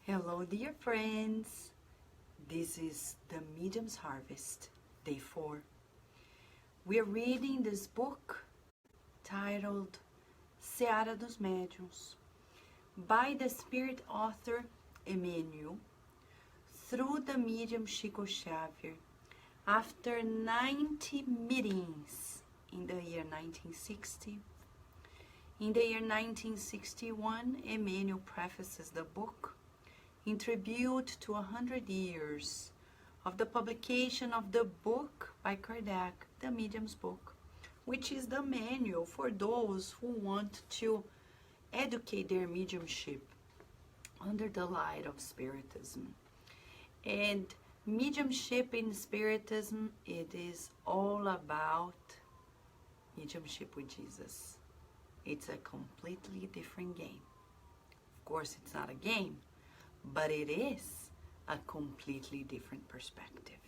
Hello, dear friends. This is the Medium's Harvest, Day 4. We're reading this book titled Seara dos Médiuns by the spirit author Emmanuel through the medium Chico Xavier after 90 meetings in the year 1960. In the year 1961, Emmanuel prefaces the book in tribute to 100 years of the publication of the book by Kardec, the Medium's Book, which is the manual for those who want to educate their mediumship under the light of Spiritism. And mediumship in Spiritism, it is all about mediumship with Jesus. It's a completely different game. Of course, it's not a game, but it is a completely different perspective.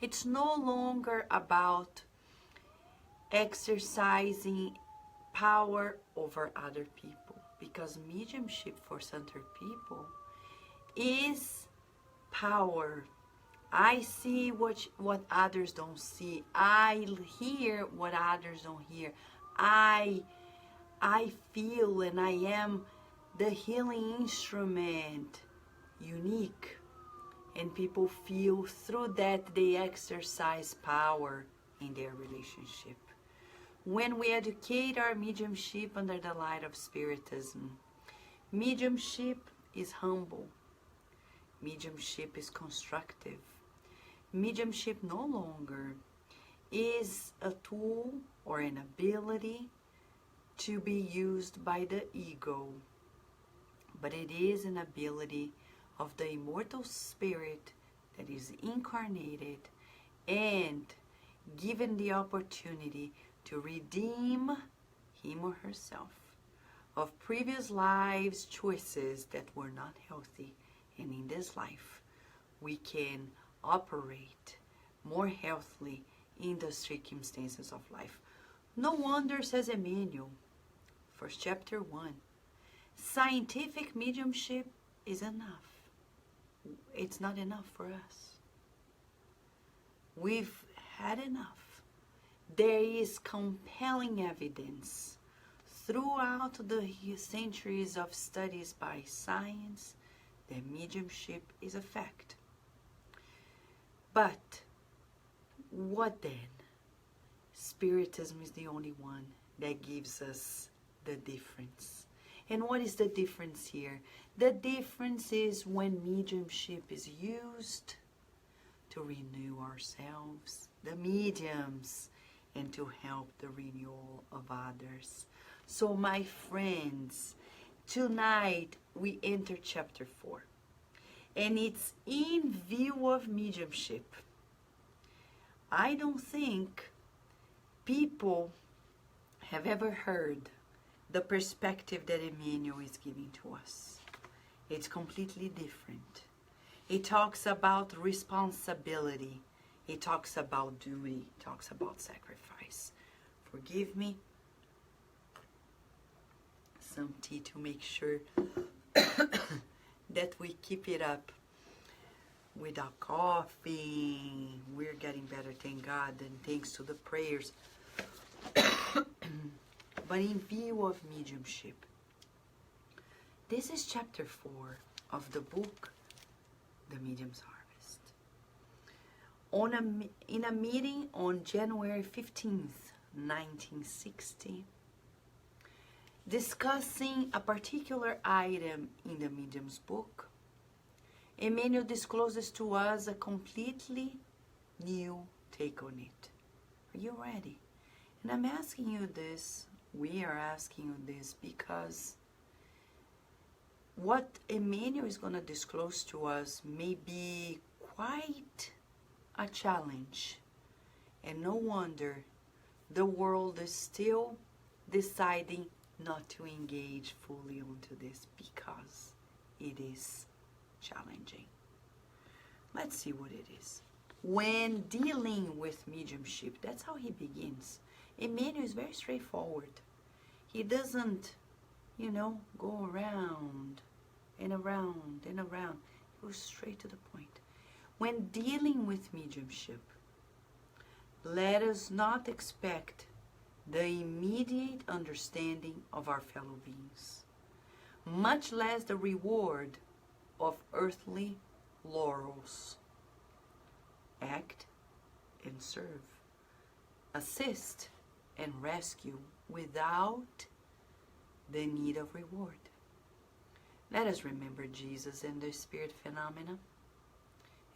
It's no longer about exercising power over other people, because mediumship for centered people is power. I see what others don't see. I hear what others don't hear. I feel, and I am the healing instrument, unique, and people feel through that they exercise power in their relationship. When we educate our mediumship under the light of Spiritism, mediumship is humble, mediumship is constructive, mediumship no longer is a tool or an ability to be used by the ego, but it is an ability of the immortal spirit that is incarnated and given the opportunity to redeem him or herself of previous lives' choices that were not healthy. And in this life, we can operate more healthily in the circumstances of life. No wonder, says Emmanuel, first chapter 1, scientific mediumship is enough. It's not enough for us. We've had enough. There is compelling evidence throughout the centuries of studies by science that mediumship is a fact. But what then? Spiritism is the only one that gives us the difference. And what is the difference here? The difference is when mediumship is used to renew ourselves, the mediums, and to help the renewal of others. So my friends, tonight we enter chapter 4. And it's in view of mediumship. I don't think people have ever heard the perspective that Emmanuel is giving to us. It's completely different. It talks about responsibility. It talks about duty. It talks about sacrifice. Forgive me. Some tea to make sure that we keep it up without coughing. We're getting better, thank God, and thanks to the prayers. But in view of mediumship, this is chapter 4 of the book, The Medium's Harvest. In a meeting on January 15th, 1960, discussing a particular item in the Medium's Book, Emmanuel discloses to us a completely new take on it. Are you ready? And I'm asking you this, we are asking you this because what Emmanuel is going to disclose to us may be quite a challenge. And no wonder the world is still deciding not to engage fully onto this because it is challenging. Let's see what it is. When dealing with mediumship, that's how he begins. Emmanuel is very straightforward. He doesn't, go around and around and around. He goes straight to the point. When dealing with mediumship, let us not expect the immediate understanding of our fellow beings, much less the reward of earthly laurels. Act and serve, assist and rescue without the need of reward. Let us remember Jesus and the spirit phenomena.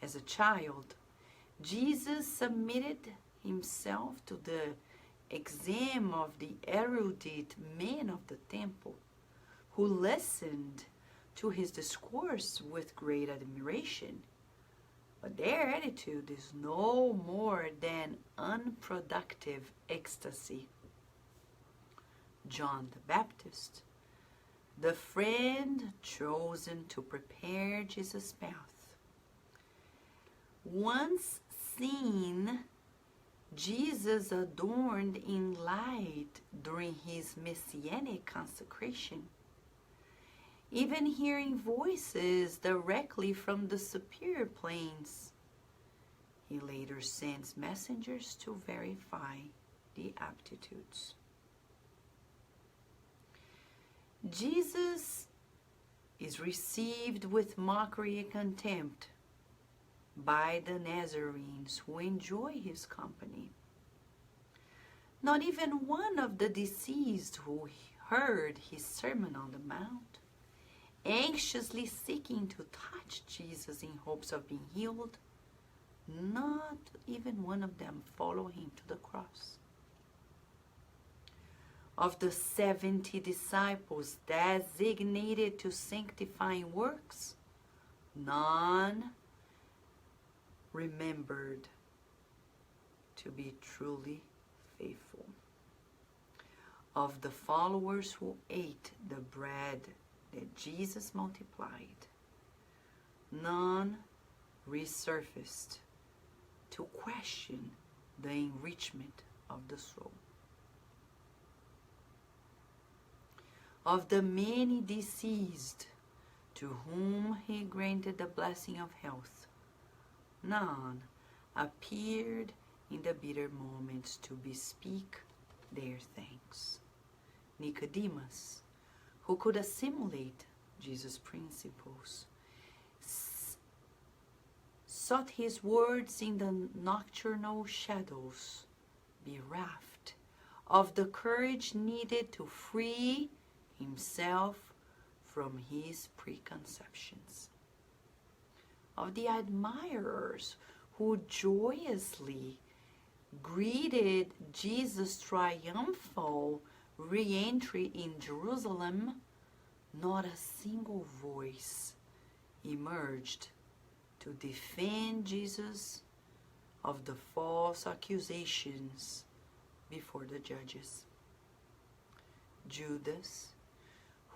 As a child, Jesus submitted himself to the exam of the erudite men of the temple, who listened to his discourse with great admiration. But their attitude is no more than unproductive ecstasy. John the Baptist, the friend chosen to prepare Jesus' path, once seen Jesus adorned in light during his messianic consecration, even hearing voices directly from the superior planes. He later sends messengers to verify the aptitudes. Jesus is received with mockery and contempt by the Nazarenes who enjoy his company. Not even one of the deceased who heard his Sermon on the Mount, anxiously seeking to touch Jesus in hopes of being healed, not even one of them follow him to the cross. Of the 70 disciples designated to sanctifying works, none remembered to be truly faithful. Of the followers who ate the bread that Jesus multiplied, none resurfaced to question the enrichment of the soul. Of the many deceased to whom he granted the blessing of health, none appeared in the bitter moments to bespeak their thanks. Nicodemus, who could assimilate Jesus' principles, sought his words in the nocturnal shadows, bereft of the courage needed to free himself from his preconceptions. Of the admirers who joyously greeted Jesus' triumphal re-entry in Jerusalem, not a single voice emerged to defend Jesus of the false accusations before the judges. Judas,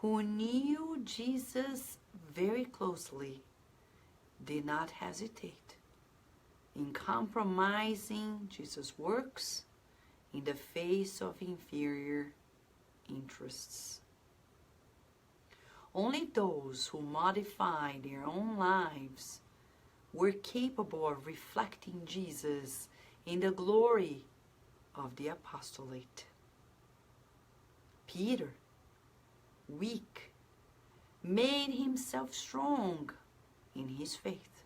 who knew Jesus very closely, did not hesitate in compromising Jesus' works in the face of inferior interests. Only those who modified their own lives were capable of reflecting Jesus in the glory of the apostolate. Peter, weak, made himself strong in his faith.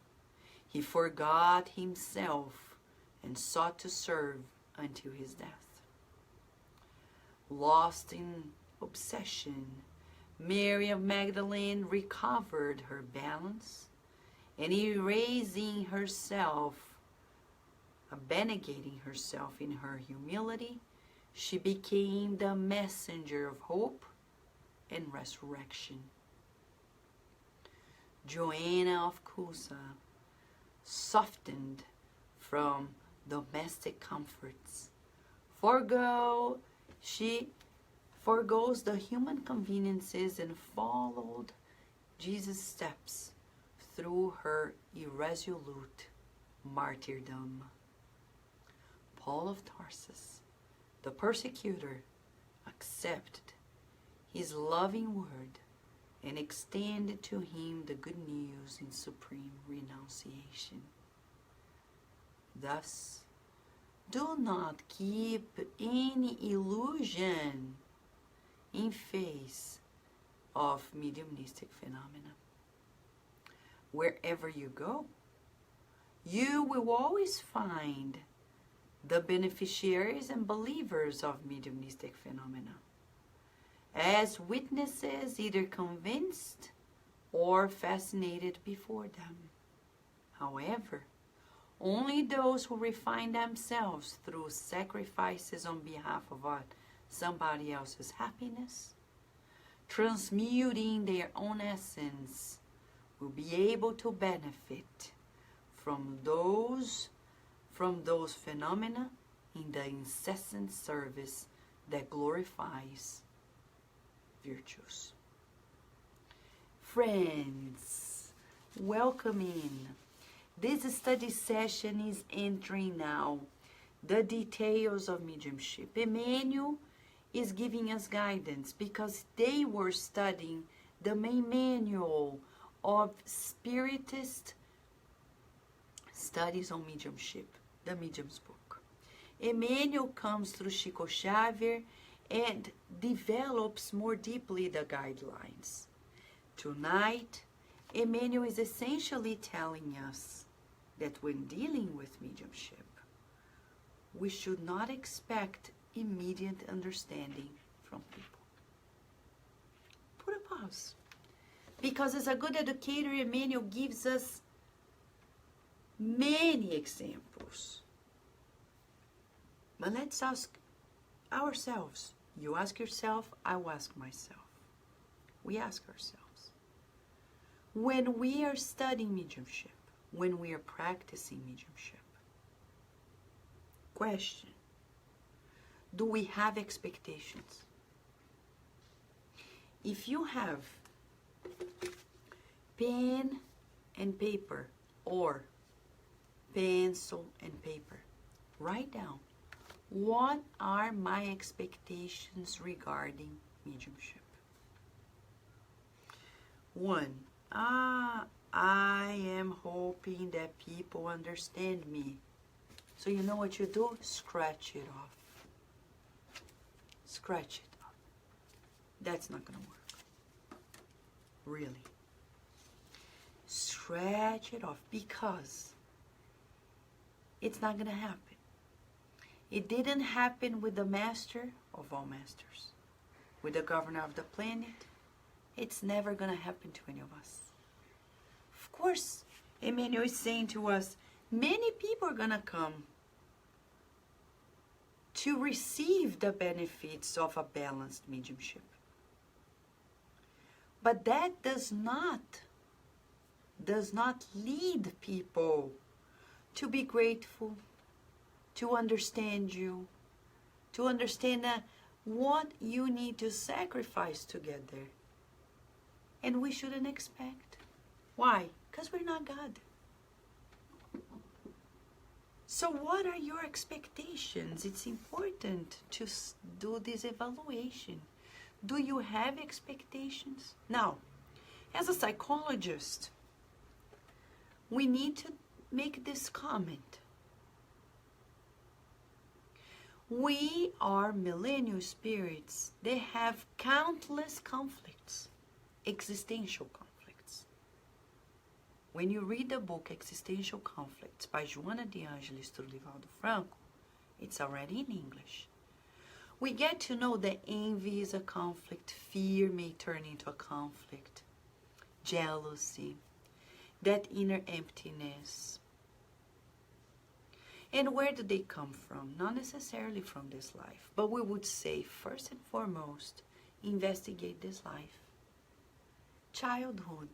He forgot himself and sought to serve until his death. Lost in obsession, Mary of Magdalene recovered her balance, and erasing herself, abnegating herself in her humility, she became the messenger of hope and resurrection. Joanna of Cusa, softened from domestic comforts, she forgoes the human conveniences and followed Jesus' steps through her irresolute martyrdom. Paul of Tarsus, the persecutor, accepted his loving word and extend to him the good news in supreme renunciation. Thus, do not keep any illusion in face of mediumistic phenomena. Wherever you go, you will always find the beneficiaries and believers of mediumistic phenomena as witnesses, either convinced or fascinated before them. However, only those who refine themselves through sacrifices on behalf of somebody else's happiness, transmuting their own essence, will be able to benefit from those phenomena in the incessant service that glorifies virtues. Friends, welcome in. This study session is entering now the details of mediumship. Emmanuel is giving us guidance because they were studying the main manual of Spiritist studies on mediumship, the Medium's book. Emmanuel comes through Chico Xavier and develops more deeply the guidelines. Tonight, Emmanuel is essentially telling us that when dealing with mediumship, we should not expect immediate understanding from people. Put a pause. Because as a good educator, Emmanuel gives us many examples. But let's ask ourselves. You ask yourself, I will ask myself. We ask ourselves. When we are studying mediumship, when we are practicing mediumship, question, do we have expectations? If you have pen and paper or pencil and paper, write down, what are my expectations regarding mediumship? 1. I am hoping that people understand me. So you know what you do? Scratch it off. Scratch it off. That's not going to work. Really. Scratch it off because it's not going to happen. It didn't happen with the master of all masters, with the governor of the planet. It's never going to happen to any of us. Of course, Emmanuel is saying to us, many people are going to come to receive the benefits of a balanced mediumship. But that does not lead people to be grateful, to understand you, to understand what you need to sacrifice together. And we shouldn't expect. Why? Because we're not God. So what are your expectations? It's important to do this evaluation. Do you have expectations? Now, as a psychologist, we need to make this comment. We are millennial spirits. They have countless conflicts, existential conflicts. When you read the book Existential Conflicts by Joana de Angelis through Divaldo Franco, it's already in English. We get to know that envy is a conflict, fear may turn into a conflict, jealousy, that inner emptiness. And where do they come from? Not necessarily from this life, but we would say, first and foremost, investigate this life. Childhood.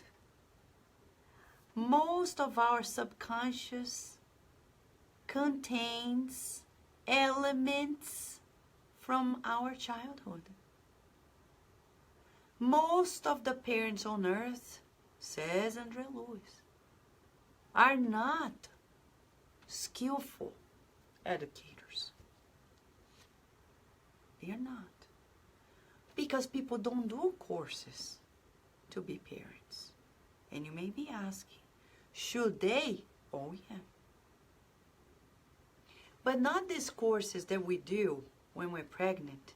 Most of our subconscious contains elements from our childhood. Most of the parents on earth, says André Luiz, are not skillful educators. They are not. Because people don't do courses to be parents. And you may be asking, should they? Oh, yeah. But not these courses that we do when we're pregnant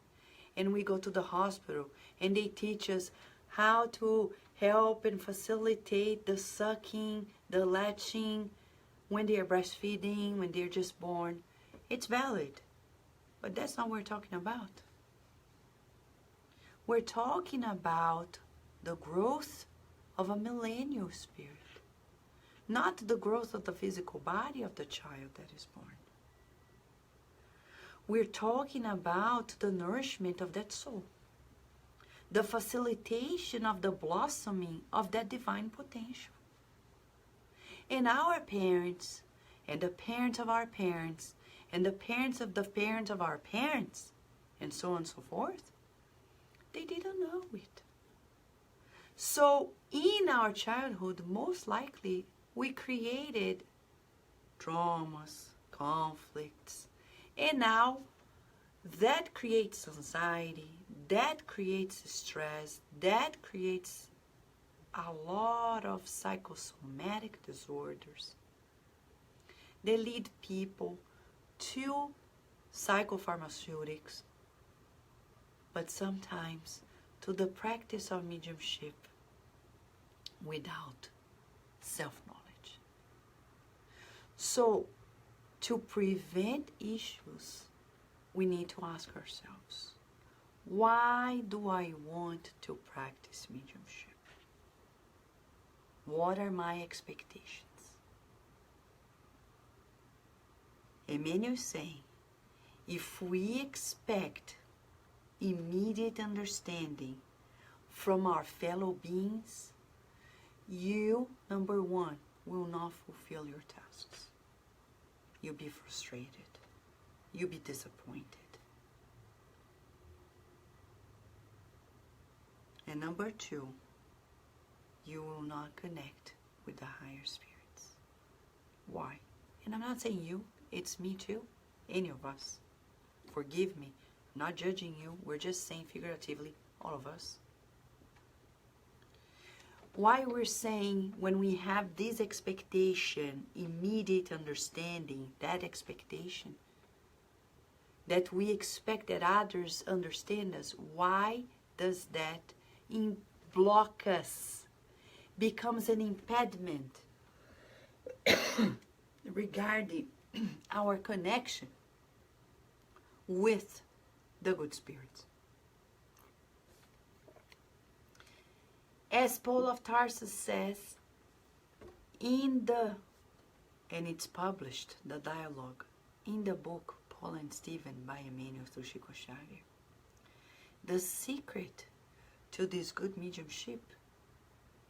and we go to the hospital and they teach us how to help and facilitate the sucking, the latching, when they're breastfeeding, when they're just born. It's valid, but that's not what we're talking about. We're talking about the growth of a millennial spirit, not the growth of the physical body of the child that is born. We're talking about the nourishment of that soul, the facilitation of the blossoming of that divine potential. And our parents, and the parents of our parents, and the parents of our parents, and so on and so forth, they didn't know it. So in our childhood, most likely, we created traumas, conflicts, and now that creates anxiety, that creates stress, that creates a lot of psychosomatic disorders. They lead people to psychopharmaceutics, but sometimes to the practice of mediumship without self-knowledge. So, to prevent issues, we need to ask ourselves, why do I want to practice mediumship? What are my expectations? Emmanuel is saying, if we expect immediate understanding from our fellow beings, you, number one, will not fulfill your tasks. You'll be frustrated. You'll be disappointed. And number two, you will not connect with the higher spirits. Why? And I'm not saying you, it's me too, any of us. Forgive me, I'm not judging you, we're just saying figuratively, all of us. Why we're saying when we have this expectation, immediate understanding, that expectation, that we expect that others understand us, why does that block us? Becomes an impediment regarding our connection with the good spirits. As Paul of Tarsus says and it's published, the dialogue, in the book Paul and Stephen by Emmanuel through Chico Xavier, the secret to this good mediumship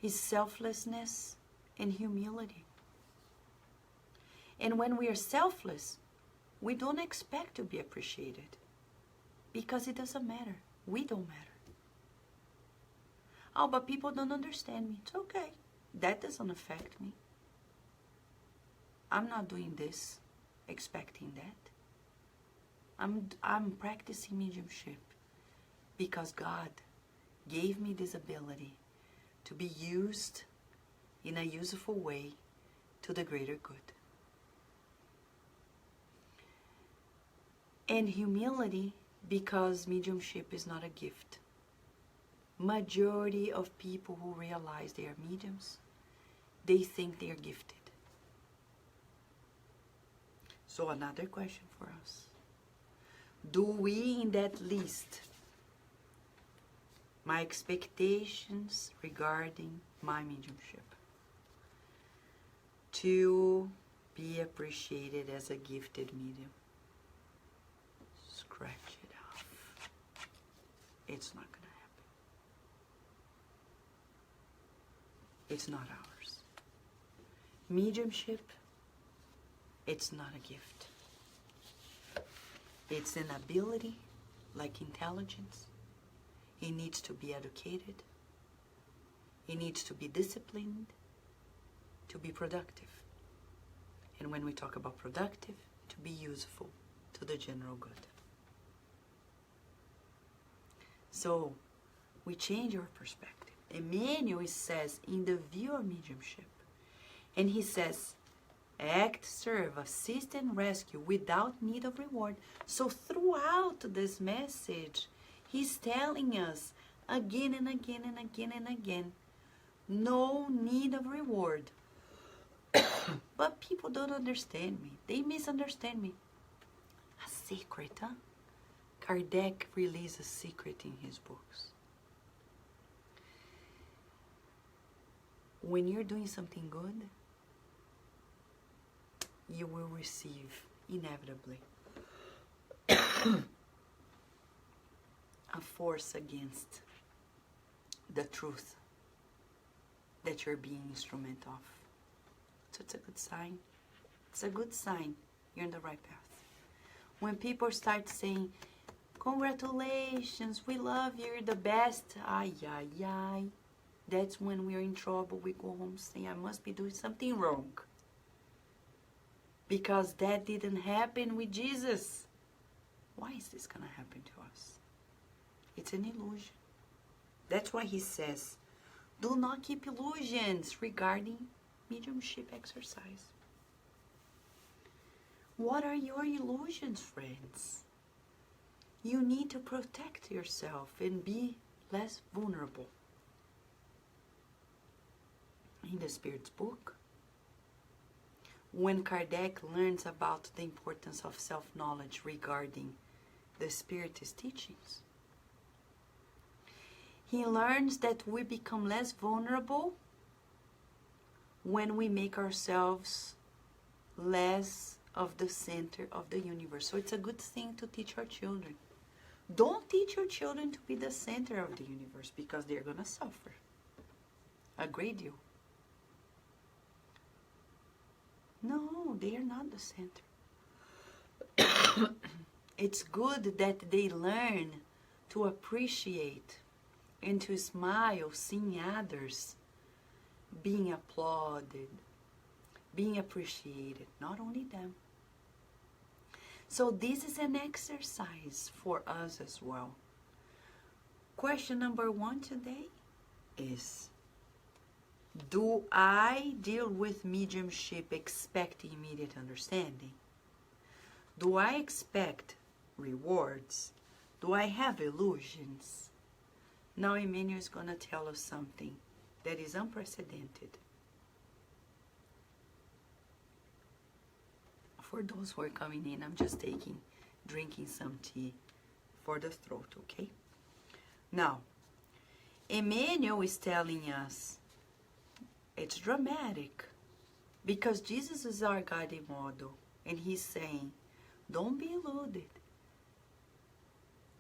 is selflessness and humility. And when we are selfless, we don't expect to be appreciated because it doesn't matter. We don't matter. Oh, but people don't understand me. It's okay. That doesn't affect me. I'm not doing this expecting that. I'm practicing mediumship because God gave me this ability to be used in a useful way to the greater good. And humility because mediumship is not a gift. Majority of people who realize they are mediums, they think they are gifted. So another question for us. Do we in that list my expectations regarding my mediumship to be appreciated as a gifted medium? Scratch it off. It's not going to happen. It's not ours. Mediumship, it's not a gift. It's an ability like intelligence. It needs to be educated. It needs to be disciplined to be productive. And when we talk about productive, to be useful to the general good. So we change our perspective. Emmanuel says in the view of mediumship. And he says, act, serve, assist, and rescue without need of reward. So throughout this message, he's telling us again and again and again and again, no need of reward. But people don't understand me. They misunderstand me. A secret, huh? Kardec released a secret in his books. When you're doing something good, you will receive, inevitably, a force against the truth that you're being instrument of. So it's a good sign. It's a good sign you're in the right path. When people start saying, congratulations, we love you, you're the best, ay, ay, ay, that's when we're in trouble. We go home saying, I must be doing something wrong. Because that didn't happen with Jesus. Why is this going to happen to us? It's an illusion. That's why he says, do not keep illusions regarding mediumship exercise. What are your illusions, friends? You need to protect yourself and be less vulnerable. In the Spirit's book, when Kardec learns about the importance of self-knowledge regarding the Spiritist teachings, he learns that we become less vulnerable when we make ourselves less of the center of the universe. So it's a good thing to teach our children. Don't teach your children to be the center of the universe, because they're going to suffer a great deal. No, they are not the center. It's good that they learn to appreciate and to smile seeing others being applauded, being appreciated, not only them. So this is an exercise for us as well. Question number 1 today is, do I deal with mediumship expecting immediate understanding? Do I expect rewards? Do I have illusions? Now Emmanuel is going to tell us something that is unprecedented. For those who are coming in, I'm just drinking some tea for the throat, okay? Now, Emmanuel is telling us, it's dramatic, because Jesus is our guiding model, and he's saying, don't be eluded.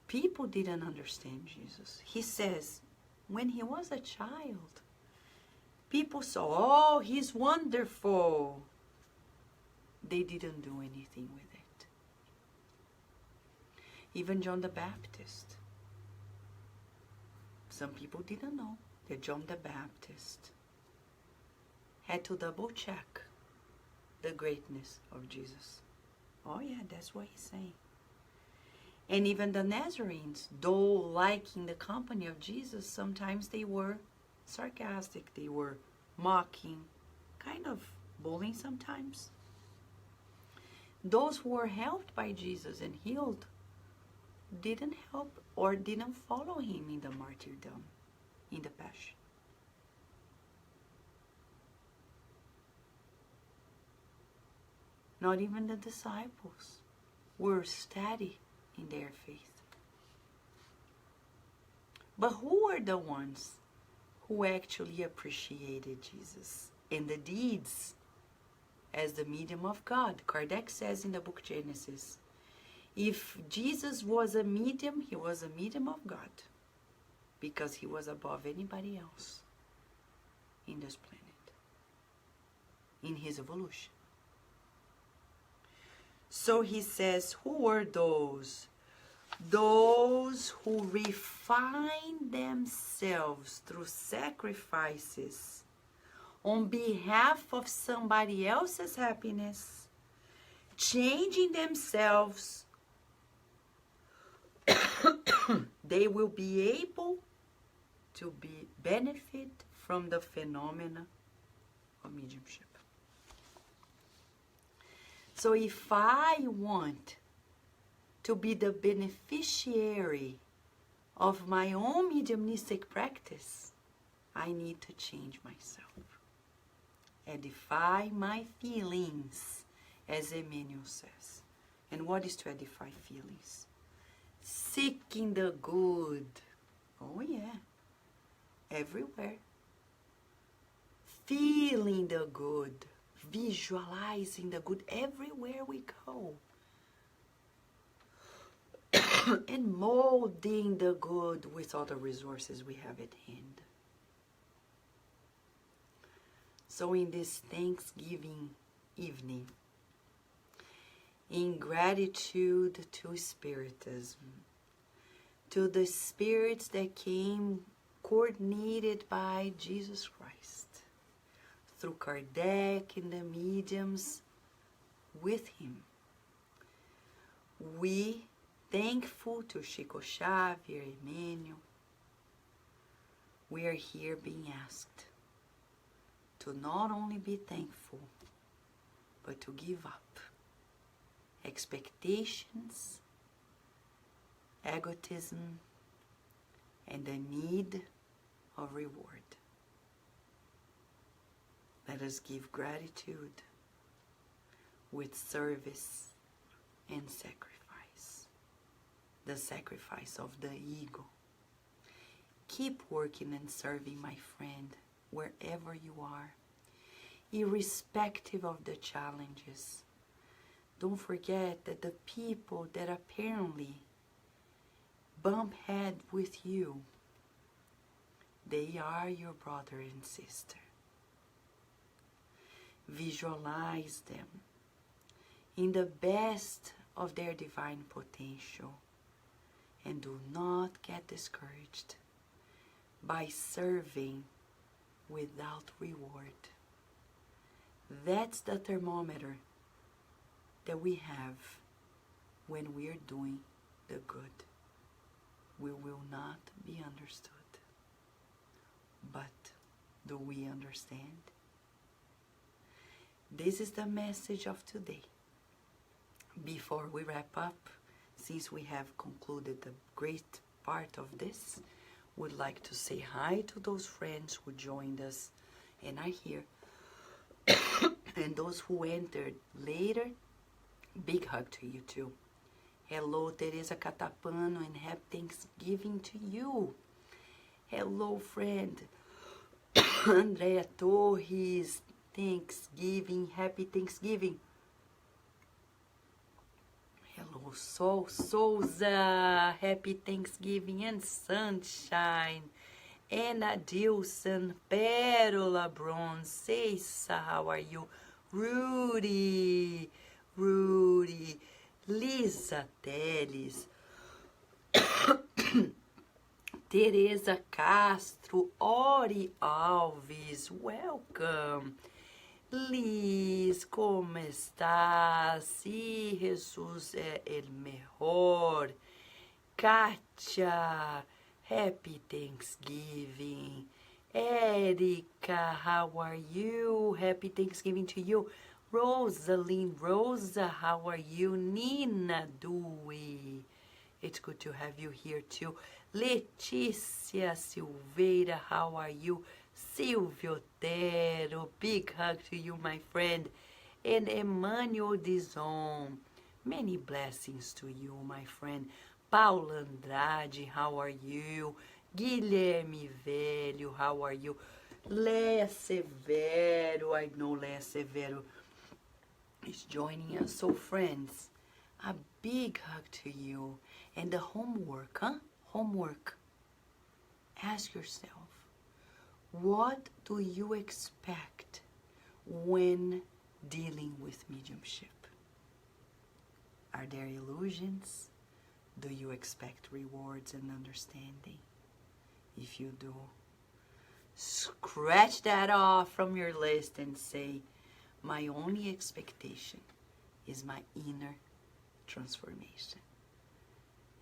People didn't understand Jesus. He says, when he was a child, people saw, oh, he's wonderful. They didn't do anything with it. Even John the Baptist. Some people didn't know that John the Baptist had to double check the greatness of Jesus. Oh yeah, that's what he's saying. And even the Nazarenes, though liking the company of Jesus, sometimes they were sarcastic, they were mocking, kind of bullying sometimes. Those who were helped by Jesus and healed didn't help or didn't follow him in the martyrdom, in the passion. Not even the disciples were steady in their faith. But who were the ones who actually appreciated Jesus and the deeds as the medium of God? Kardec says in the book Genesis, if Jesus was a medium, he was a medium of God, because he was above anybody else in this planet, in his evolution. So he says, who were those? Those who refine themselves through sacrifices on behalf of somebody else's happiness, changing themselves. They will be able to be benefit from the phenomena of mediumship. So if I want to be the beneficiary of my own mediumistic practice, I need to change myself. Edify my feelings, as Emmanuel says. And what is to edify feelings? Seeking the good. Oh yeah. Everywhere. Feeling the good. Visualizing the good everywhere we go. And molding the good with all the resources we have at hand. So in this Thanksgiving evening, in gratitude to Spiritism, to the spirits that came coordinated by Jesus Christ, through Kardec and the mediums with him, we, thankful to Chico Xavier, Emmanuel, we are here being asked to not only be thankful, but to give up expectations, egotism, and the need of reward. Let us give gratitude with service and sacrifice. The sacrifice of the ego. Keep working and serving, my friend, wherever you are, irrespective of the challenges. Don't forget that the people that apparently bump head with you, they are your brother and sister. Visualize them in the best of their divine potential, and do not get discouraged by serving without reward. That's the thermometer that we have when we are doing the good. We will not be understood. But do we understand? This is the message of today. Before we wrap up, since we have concluded the great part of this, would like to say hi to those friends who joined us and are here. And those who entered later, big hug to you too. Hello, Teresa Catapano, and happy Thanksgiving to you. Hello, friend. Andrea Torres, Thanksgiving, happy Thanksgiving. Hello, Sol Souza, happy Thanksgiving and sunshine. Anna Dilson, Pérola Bronze, Ceissa, how are you? Rudy, Lisa Teles, Teresa Castro, Ori Alves, welcome. Liz, ¿cómo estás? Sí, Jesús es el mejor. Katia, happy Thanksgiving. Erika, how are you? Happy Thanksgiving to you. Rosalind, Rosa, how are you? Nina Dewey, it's good to have you here too. Letícia Silveira, how are you? Silvio Otero, big hug to you, my friend. And Emmanuel Dizon, many blessings to you, my friend. Paulo Andrade, how are you? Guilherme Velho, how are you? Lea Severo, I know Lea Severo is joining us. So friends, a big hug to you. And the homework, Homework. Ask yourself, what do you expect when dealing with mediumship? Are there illusions? Do you expect rewards and understanding? If you do, scratch that off from your list and say, my only expectation is my inner transformation.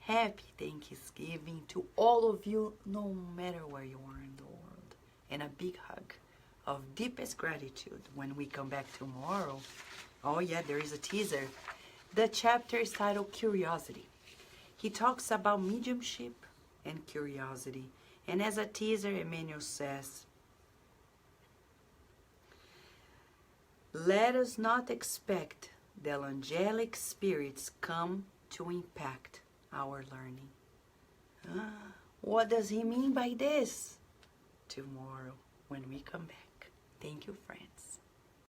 Happy Thanksgiving to all of you, no matter where you are in the world. And a big hug of deepest gratitude when we come back tomorrow. Oh yeah, there is a teaser. The chapter is titled Curiosity. He talks about mediumship and curiosity. And as a teaser, Emmanuel says, let us not expect that angelic spirits come to impact our learning. What does he mean by this? Tomorrow when we come back. Thank you, friends.